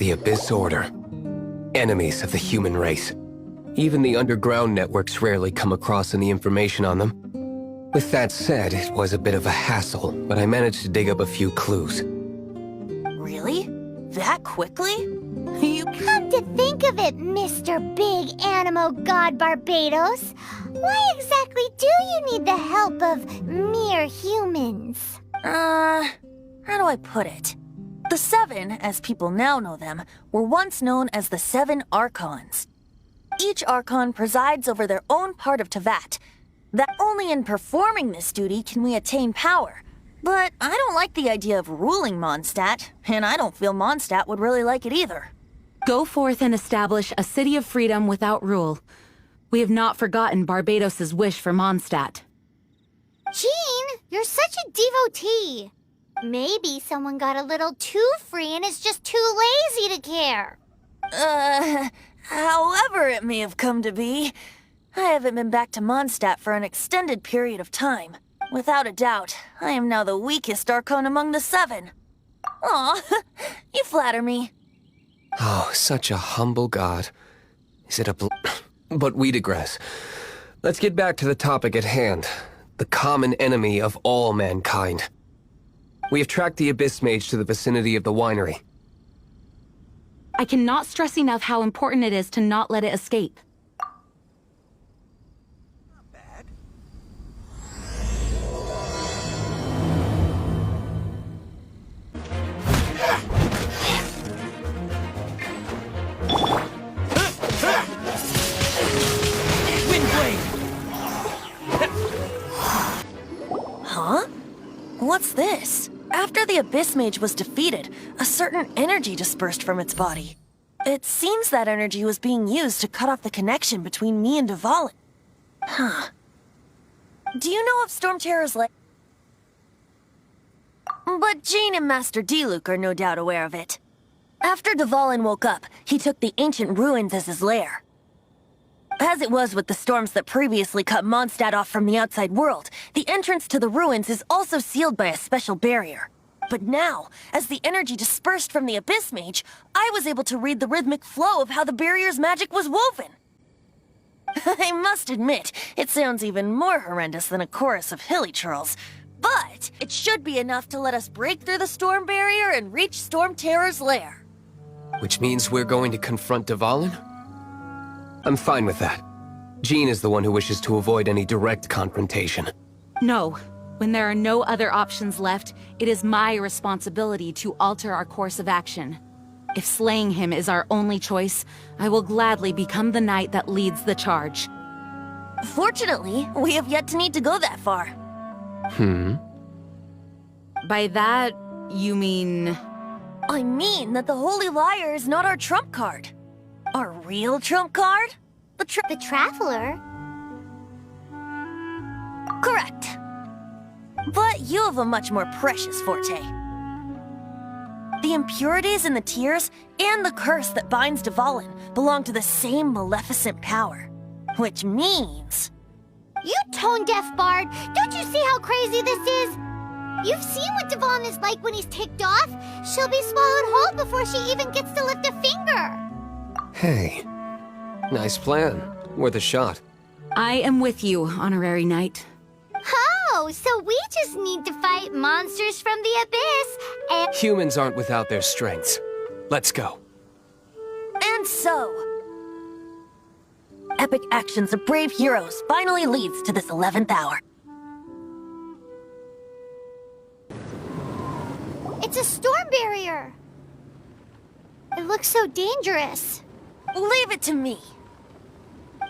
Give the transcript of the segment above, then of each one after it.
The Abyss Order. Enemies of the human race. Even the underground networks rarely come across any information on them. With that said, it was a bit of a hassle, but I managed to dig up a few clues. Really? That quickly? You... Come to think of it, Mr. Big Animo God Barbados, why exactly do you need the help of mere humans? How do I put it? The Seven, as people now know them, were once known as the Seven Archons. Each Archon presides over their own part of Teyvat. That only in performing this duty can we attain power. But I don't like the idea of ruling Mondstadt, and I don't feel Mondstadt would really like it either. Go forth and establish a city of freedom without rule. We have not forgotten Barbados's wish for Mondstadt. Jean, you're such a devotee. Maybe someone got a little too free and is just too lazy to care. However it may have come to be, I haven't been back to Mondstadt for an extended period of time. Without a doubt, I am now the weakest Archon among the Seven. Aw, you flatter me. Oh, such a humble god. Is it a But we digress. Let's get back to the topic at hand. The common enemy of all mankind. We have tracked the Abyss Mage to the vicinity of the winery. I cannot stress enough how important it is to not let it escape. Huh? What's this? After the Abyss Mage was defeated, a certain energy dispersed from its body. It seems that energy was being used to cut off the connection between me and devalin. Huh. Do you know of Storm Terror's lair? But Jhon and Master Diluc are no doubt aware of it. After devalin woke up, he took the ancient ruins as his lair. As it was with the storms that previously cut Mondstadt off from the outside world, the entrance to the ruins is also sealed by a special barrier. But now, as the energy dispersed from the Abyss Mage, I was able to read the rhythmic flow of how the barrier's magic was woven. I must admit, it sounds even more horrendous than a chorus of hilly churls. But it should be enough to let us break through the storm barrier and reach Storm Terror's lair. Which means we're going to confront devalin? I'm fine with that. Jhon is the one who wishes to avoid any direct confrontation. No. When there are no other options left, it is my responsibility to alter our course of action. If slaying him is our only choice, I will gladly become the knight that leads the charge. Fortunately, we have yet to need to go that far. By that, you mean... I mean that the Holy Liar is not our trump card. Our real trump card? The Traveler? Correct. But you have a much more precious forte. The impurities in the tears and the curse that binds devalin belong to the same maleficent power. Which means... You tone-deaf bard! Don't you see how crazy this is? You've seen what devalin is like when he's ticked off. She'll be swallowed whole before she even gets to lift a finger. Hey, nice plan. Worth a shot. I am with you, Honorary Knight. Oh, so we just need to fight monsters from the Abyss, and... Humans aren't without their strengths. Let's go. And so... epic actions of brave heroes finally leads to this 11th hour. It's a storm barrier. It looks so dangerous. Leave it to me.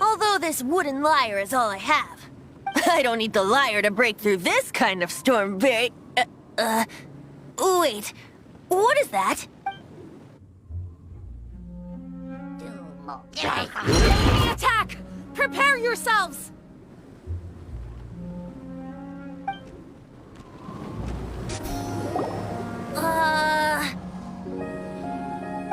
Although this wooden lyre is all I have, I don't need the lyre to break through this kind of storm barrier. Wait, what is that? Enemy attack! Prepare yourselves!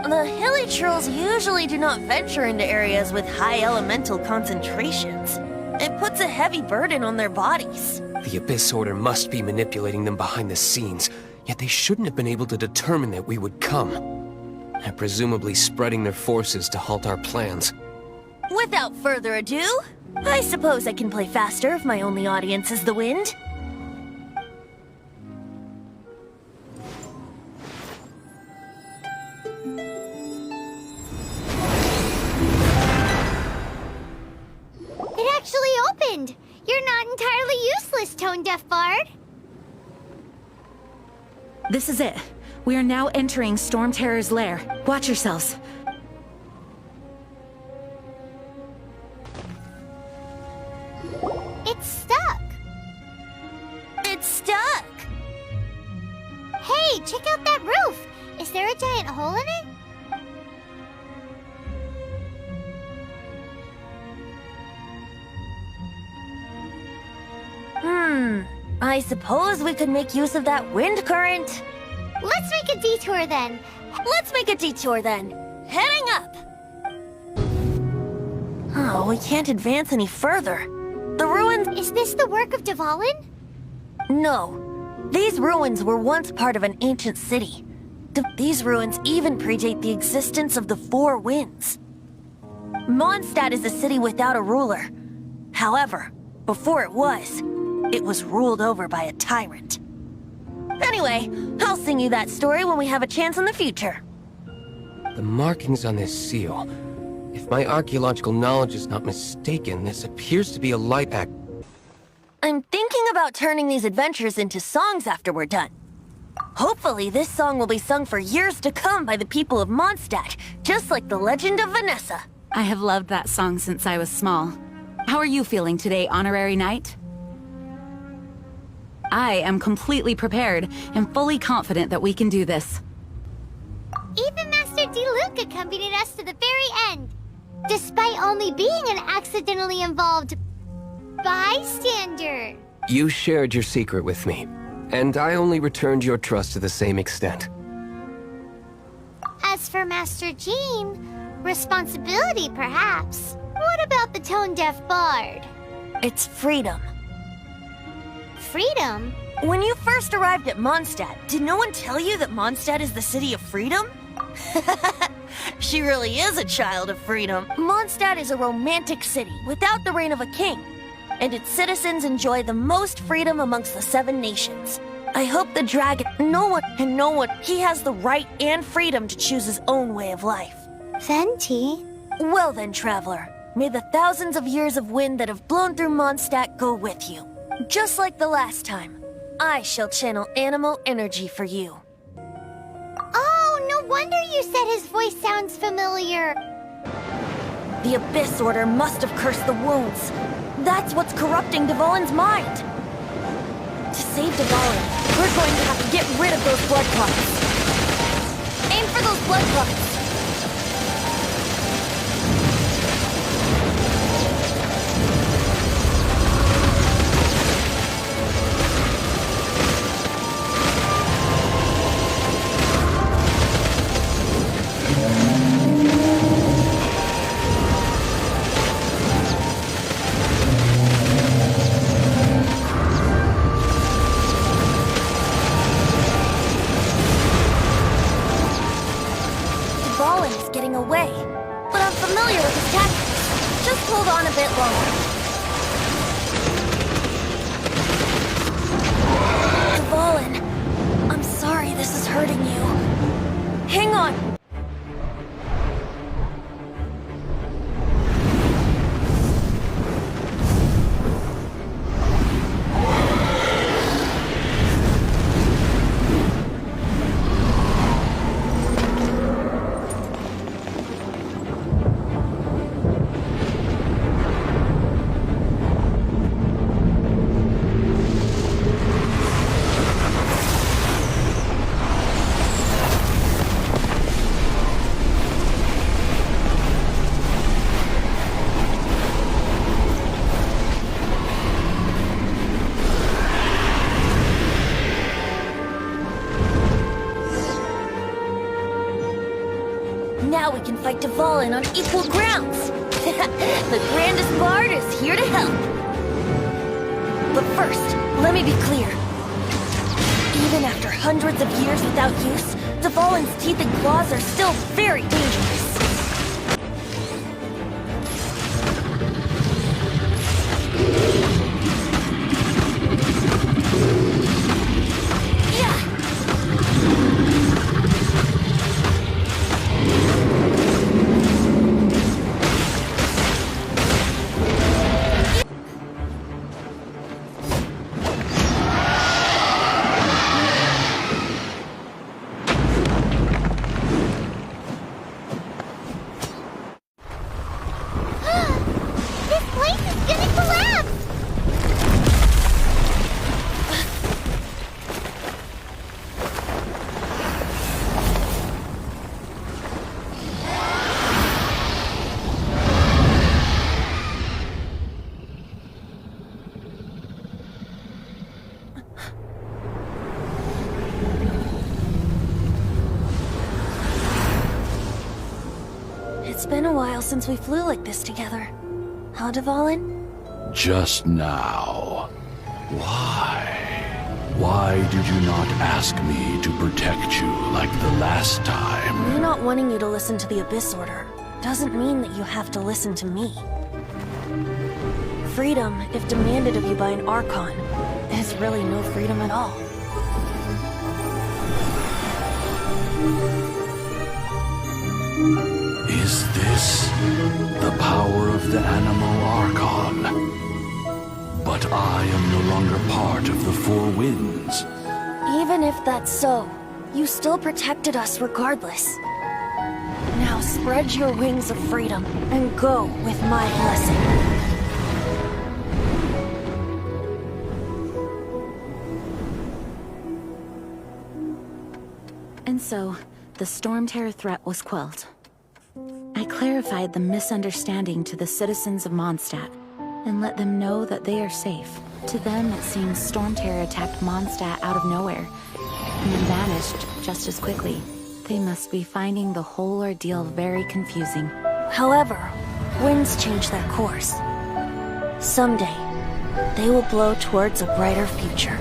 The hilly trolls usually do not venture into areas with high elemental concentrations. It puts a heavy burden on their bodies. The Abyss Order must be manipulating them behind the scenes, yet they shouldn't have been able to determine that we would come. and presumably spreading their forces to halt our plans. Without further ado, I suppose I can play faster if my only audience is the wind. It actually opened! You're not entirely useless, tone-deaf bard. This is it. We are now entering Storm Terror's lair. Watch yourselves. It's stuck. It's stuck! Hey, check out that roof! Is there a giant hole in it? I suppose we could make use of that wind current. Let's make a detour then. Heading up! Oh, we can't advance any further. The ruins... Is this the work of devalin? No. These ruins were once part of an ancient city. These ruins even predate the existence of the Four Winds. Mondstadt is a city without a ruler. However, before it was ruled over by a tyrant. Anyway, I'll sing you that story when we have a chance in the future. The markings on this seal. If my archaeological knowledge is not mistaken, this appears to be a light act. I'm thinking about turning these adventures into songs after we're done. Hopefully, this song will be sung for years to come by the people of Mondstadt, just like the legend of Vanessa. I have loved that song since I was small. How are you feeling today, Honorary Knight? I am completely prepared and fully confident that we can do this. Even Master Diluc accompanied us to the very end, despite only being an accidentally involved bystander. You shared your secret with me, and I only returned your trust to the same extent. As for Master Jhon, responsibility perhaps. What about the tone-deaf bard? It's freedom. Freedom? When you first arrived at Mondstadt, did no one tell you that Mondstadt is the city of freedom? She really is a child of freedom. Mondstadt is a romantic city without the reign of a king, and its citizens enjoy the most freedom amongst the 7 nations. I hope the dragon, no one, he has the right and freedom to choose his own way of life. Venti? Well then, traveler, may the thousands of years of wind that have blown through Mondstadt go with you. Just like the last time, I shall channel animal energy for you. Oh, no wonder you said his voice sounds familiar. The Abyss Order must have cursed the wounds. That's what's corrupting devalin's mind. To save devalin, we're going to have to get rid of those blood clots. Aim for those blood clots. Away, but I'm familiar with his tactics. Just hold on a bit longer. Devalin, I'm sorry this is hurting you. Hang on. Now we can fight devalin on equal grounds. The grandest bard is here to help. But first, let me be clear. Even after hundreds of years without use, Devalin's teeth and claws are still very dangerous. This place is gonna collapse! It's been a while since we flew like this together. Huh, Devalin? Just now. Why? Why did you not ask me to protect you like the last time? Me not wanting you to listen to the Abyss Order doesn't mean that you have to listen to me. Freedom, if demanded of you by an Archon, is really no freedom at all. Is this the power of the Animal Archon? But I am no longer part of the Four Winds. Even if that's so, you still protected us regardless. Now spread your wings of freedom and go with my blessing. And so, the Storm Terror threat was quelled. I clarified the misunderstanding to the citizens of Mondstadt, and let them know that they are safe. To them, it seems Storm Terror attacked Mondstadt out of nowhere, and then vanished just as quickly. They must be finding the whole ordeal very confusing. However, winds change their course. Someday, they will blow towards a brighter future.